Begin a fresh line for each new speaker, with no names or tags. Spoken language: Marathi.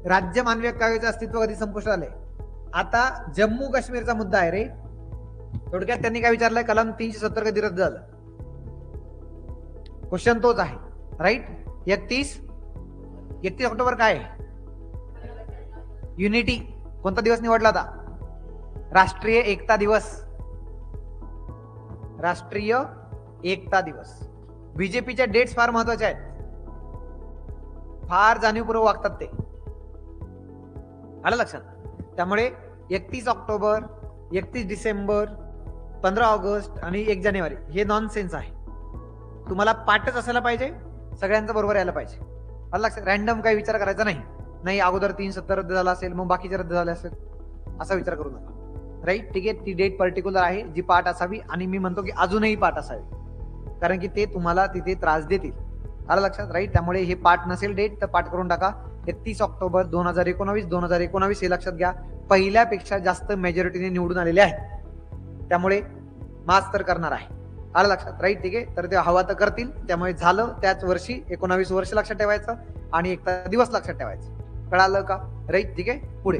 राज्य मानवी हक्काचे अस्तित्व कधी संपुष्टात आले? आता जम्मू काश्मीरचा मुद्दा आहे रे. थोडक्यात त्यांनी काय विचारलंय, कलम 370 कधी रद्द झालं? क्वेश्चन तोच आहे, राईट. 31 ऑक्टोबर काय आहे? युनिटी. कोणता दिवस निवडला होता? राष्ट्रीय एकता दिवस. राष्ट्रीय एकता दिवस. बीजेपीच्या डेट्स फार महत्वाच्या आहेत, फार जाणीवपूर्वक वागतात ते, आलं लक्षात. त्यामुळे 31 ऑक्टोबर, 31 डिसेंबर, 15 ऑगस्ट आणि 1 जानेवारी हे नॉनसेन्स आहे. तुम्हाला पाठच असायला पाहिजे, सगळ्यांचं बरोबर यायला पाहिजे, आलं लक्षात. रॅन्डम काही विचार करायचा नाही अगोदर 370 रद्द झाला असेल मग बाकीचे रद्द झाले असेल असा विचार करू नका, राईट. ठीक आहे, ती डेट पर्टिक्युलर आहे जी पाठ असावी, आणि मी म्हणतो की अजूनही पाठ असावी, कारण की ते तुम्हाला तिथे त्रास देतील, आलं लक्षात, राईट. त्यामुळे हे पाठ नसेल डेट तर पाठ करून टाका. 31 ऑक्टोबर 2019 हे लक्षात घ्या. पहिल्यापेक्षा जास्त मेजॉरिटीने निवडून आलेले आहेत, त्यामुळे मास तर करणार आहे, आलं लक्षात, राईट. ठीक आहे, तर ते हवा तर करतील, त्यामुळे झालं त्याच वर्षी 19 वर्ष लक्षात ठेवायचं आणि एकता दिवस लक्षात ठेवायचं, कळालं का, राईट. ठीक आहे, पुढे